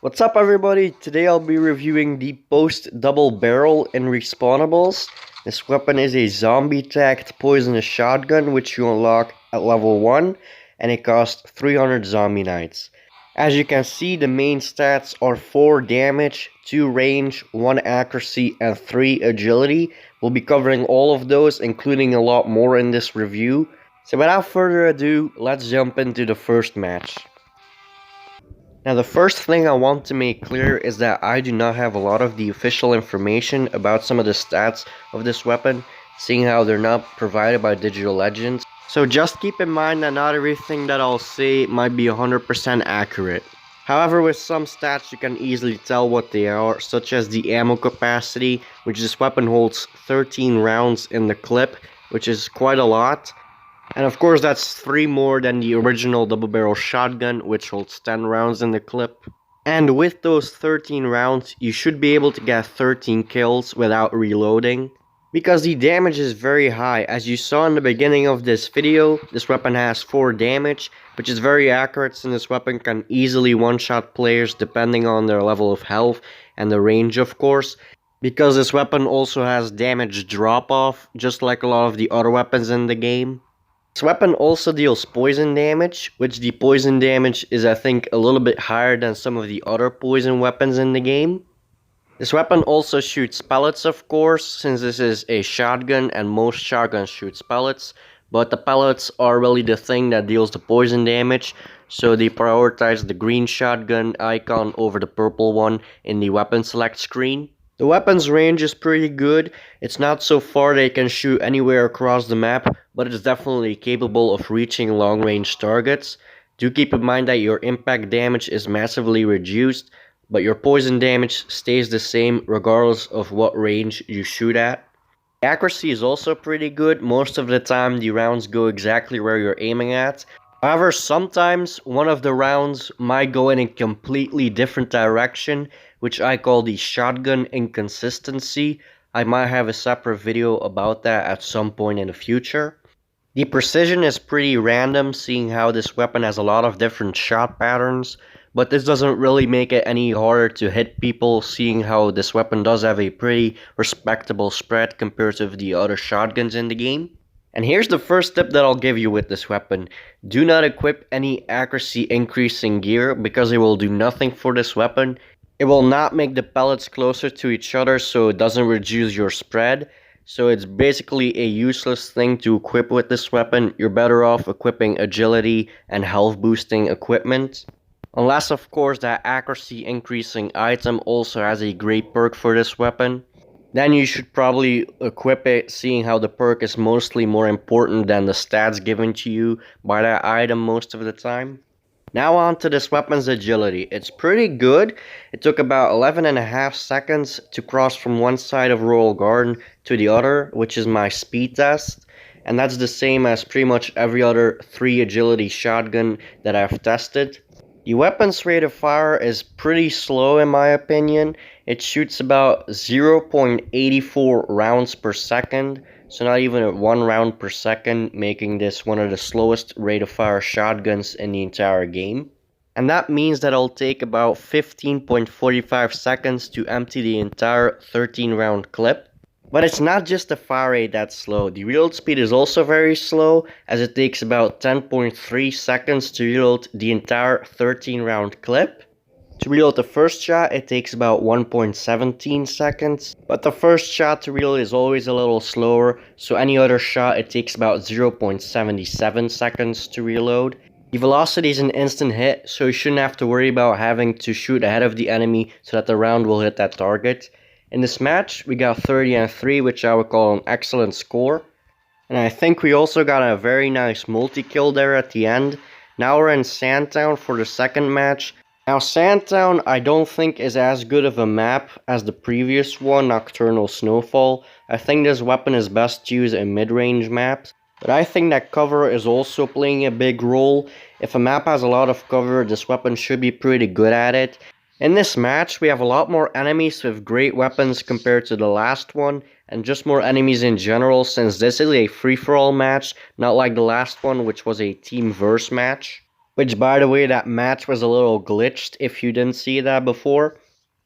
What's up everybody? Today I'll be reviewing the post double barrel in Respawnables. This weapon is a zombie tagged poisonous shotgun which you unlock at level 1 and it costs 300 zombie knights. As you can see, the main stats are 4 damage, 2 range, 1 accuracy and 3 agility. We'll be covering all of those, including a lot more in this review. So without further ado, let's jump into the first match. Now the first thing I want to make clear is that I do not have a lot of the official information about some of the stats of this weapon, seeing how they're not provided by Digital Legends. So just keep in mind that not everything that I'll say might be 100% accurate. However, with some stats you can easily tell what they are, such as the ammo capacity, which this weapon holds 13 rounds in the clip, which is quite a lot. And of course that's 3 more than the original double barrel shotgun, which holds 10 rounds in the clip. And with those 13 rounds, you should be able to get 13 kills without reloading. Because the damage is very high. As you saw in the beginning of this video, this weapon has 4 damage, which is very accurate since this weapon can easily one-shot players depending on their level of health and the range of course. Because this weapon also has damage drop-off, just like a lot of the other weapons in the game. This weapon also deals poison damage, which the poison damage is I think a little bit higher than some of the other poison weapons in the game. This weapon also shoots pellets of course, since this is a shotgun and most shotguns shoot pellets, but the pellets are really the thing that deals the poison damage, so they prioritize the green shotgun icon over the purple one in the weapon select screen. The weapon's range is pretty good. It's not so far that it can shoot anywhere across the map, but it's definitely capable of reaching long range targets. Do keep in mind that your impact damage is massively reduced, but your poison damage stays the same regardless of what range you shoot at. The accuracy is also pretty good. Most of the time the rounds go exactly where you're aiming at. However, sometimes one of the rounds might go in a completely different direction, which I call the shotgun inconsistency. I might have a separate video about that at some point in the future. The precision is pretty random, seeing how this weapon has a lot of different shot patterns, but this doesn't really make it any harder to hit people, seeing how this weapon does have a pretty respectable spread compared to the other shotguns in the game. And here's the first tip that I'll give you with this weapon. Do not equip any accuracy increasing gear because it will do nothing for this weapon. It will not make the pellets closer to each other, so it doesn't reduce your spread. So it's basically a useless thing to equip with this weapon. You're better off equipping agility and health boosting equipment. Unless of course that accuracy increasing item also has a great perk for this weapon. Then you should probably equip it, seeing how the perk is mostly more important than the stats given to you by that item most of the time. Now on to this weapon's agility. It's pretty good. It took about 11.5 seconds to cross from one side of Royal Garden to the other, which is my speed test. And that's the same as pretty much every other 3 agility shotgun that I've tested. The weapon's rate of fire is pretty slow in my opinion. It shoots about 0.84 rounds per second, so not even 1 round per second, making this one of the slowest rate of fire shotguns in the entire game. And that means that it'll take about 15.45 seconds to empty the entire 13 round clip. But it's not just the fire rate that's slow, the reload speed is also very slow, as it takes about 10.3 seconds to reload the entire 13 round clip. To reload the first shot it takes about 1.17 seconds, but the first shot to reload is always a little slower, so any other shot it takes about 0.77 seconds to reload. The velocity is an instant hit, so you shouldn't have to worry about having to shoot ahead of the enemy so that the round will hit that target. In this match, we got 30 and 3, which I would call an excellent score. And I think we also got a very nice multi-kill there at the end. Now we're in Sandtown for the second match. Now Sandtown I don't think is as good of a map as the previous one, Nocturnal Snowfall. I think this weapon is best used in mid-range maps. But I think that cover is also playing a big role. If a map has a lot of cover, this weapon should be pretty good at it. In this match, we have a lot more enemies with great weapons compared to the last one, and just more enemies in general since this is a free-for-all match, not like the last one which was a team verse match. Which, by the way, that match was a little glitched if you didn't see that before.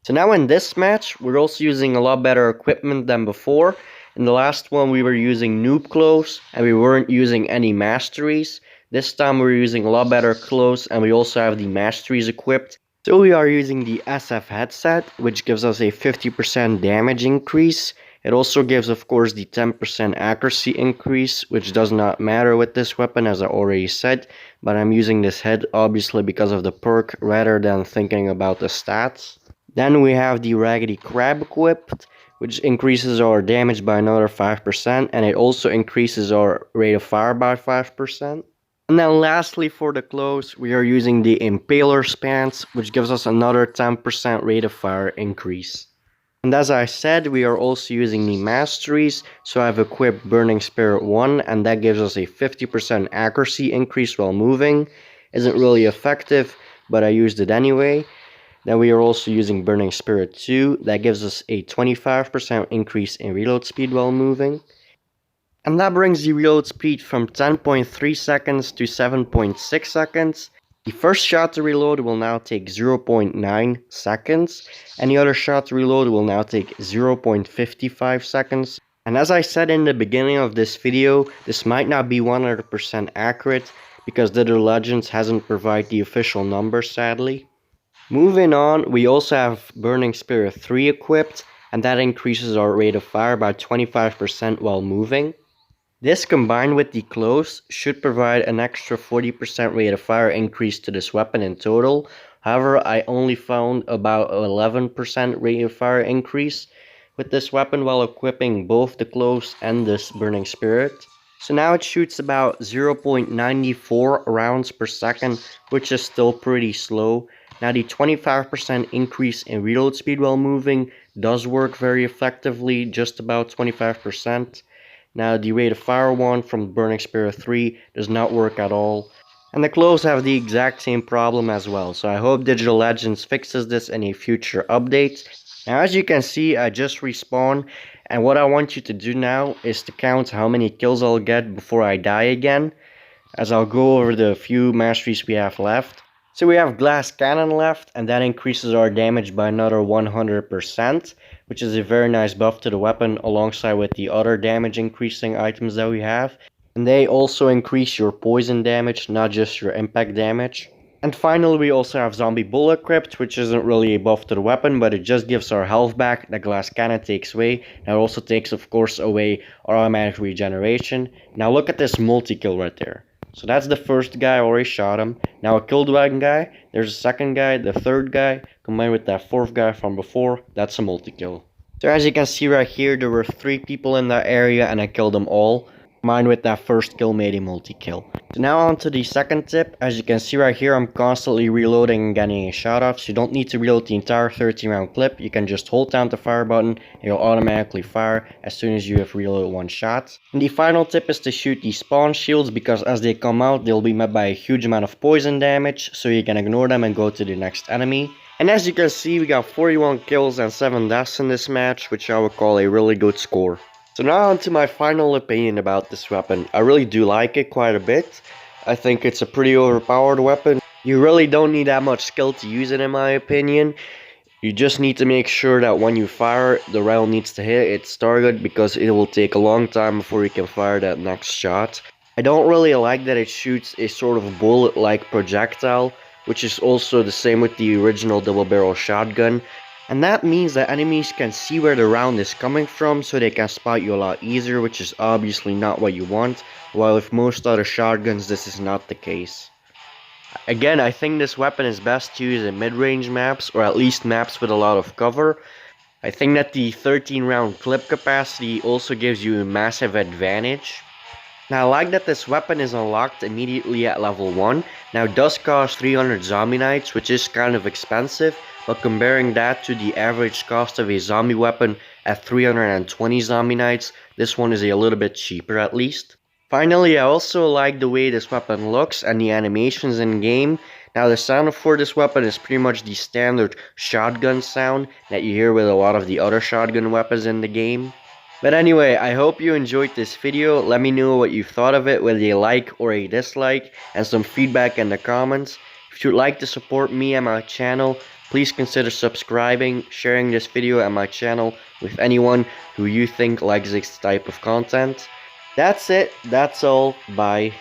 So now in this match, we're also using a lot better equipment than before. In the last one, we were using noob clothes, and we weren't using any masteries. This time we're using a lot better clothes, and we also have the masteries equipped. So we are using the SF headset, which gives us a 50% damage increase. It also gives, of course, the 10% accuracy increase, which does not matter with this weapon, as I already said. But I'm using this head, obviously, because of the perk, rather than thinking about the stats. Then we have the Raggedy Crab equipped, which increases our damage by another 5%, and it also increases our rate of fire by 5%. And then lastly for the clothes, we are using the Impaler's pants, which gives us another 10% rate of fire increase. And as I said, we are also using the Masteries, so I've equipped Burning Spirit 1, and that gives us a 50% accuracy increase while moving. Isn't really effective, but I used it anyway. Then we are also using Burning Spirit 2, that gives us a 25% increase in reload speed while moving. And that brings the reload speed from 10.3 seconds to 7.6 seconds. The first shot to reload will now take 0.9 seconds, and the other shot to reload will now take 0.55 seconds. And as I said in the beginning of this video, this might not be 100% accurate, because Dither Legends hasn't provided the official number, sadly. Moving on, we also have Burning Spirit 3 equipped, and that increases our rate of fire by 25% while moving. This combined with the clothes should provide an extra 40% rate of fire increase to this weapon in total. However, I only found about 11% rate of fire increase with this weapon while equipping both the clothes and this Burning Spirit. So now it shoots about 0.94 rounds per second, which is still pretty slow. Now the 25% increase in reload speed while moving does work very effectively, just about 25%. Now the rate of fire one from Burning Spirit 3 does not work at all. And the clothes have the exact same problem as well, so I hope Digital Legends fixes this in a future update. Now as you can see, I just respawned, and what I want you to do now is to count how many kills I'll get before I die again, as I'll go over the few masteries we have left. So we have Glass Cannon left, and that increases our damage by another 100%, which is a very nice buff to the weapon alongside with the other damage increasing items that we have. And they also increase your poison damage, not just your impact damage. And finally we also have Zombie Bull equipped, which isn't really a buff to the weapon, but it just gives our health back that Glass Cannon takes away. Now it also takes, of course, away our automatic regeneration. Now look at this multi-kill right there. So that's the first guy, I already shot him. Now I killed one guy, there's a second guy, the third guy, combined with that fourth guy from before, that's a multi-kill. So as you can see right here, there were 3 people in that area and I killed them all. Combined with that first kill made a multi-kill. So now on to the second tip. As you can see right here, I'm constantly reloading and getting a shot off. So you don't need to reload the entire 13 round clip. You can just hold down the fire button and it'll automatically fire as soon as you have reloaded one shot. And the final tip is to shoot the spawn shields, because as they come out, they'll be met by a huge amount of poison damage. So you can ignore them and go to the next enemy. And as you can see, we got 41 kills and 7 deaths in this match, which I would call a really good score. So now on to my final opinion about this weapon. I really do like it quite a bit. I think it's a pretty overpowered weapon. You really don't need that much skill to use it, in my opinion. You just need to make sure that when you fire, the round needs to hit its target, because it will take a long time before you can fire that next shot. I don't really like that it shoots a sort of bullet-like projectile, which is also the same with the original double barrel shotgun. And that means that enemies can see where the round is coming from, so they can spot you a lot easier, which is obviously not what you want, while with most other shotguns this is not the case. Again, I think this weapon is best to use in mid-range maps, or at least maps with a lot of cover. I think that the 13 round clip capacity also gives you a massive advantage. Now I like that this weapon is unlocked immediately at level 1. Now it does cost 300 zombie knights, which is kind of expensive, but comparing that to the average cost of a zombie weapon at 320 zombie knights, this one is a little bit cheaper at least. Finally, I also like the way this weapon looks and the animations in game. Now the sound for this weapon is pretty much the standard shotgun sound that you hear with a lot of the other shotgun weapons in the game. But anyway, I hope you enjoyed this video. Let me know what you thought of it, whether you like or a dislike, and some feedback in the comments. If you'd like to support me and my channel, please consider subscribing, sharing this video and my channel with anyone who you think likes this type of content. That's it. That's all. Bye.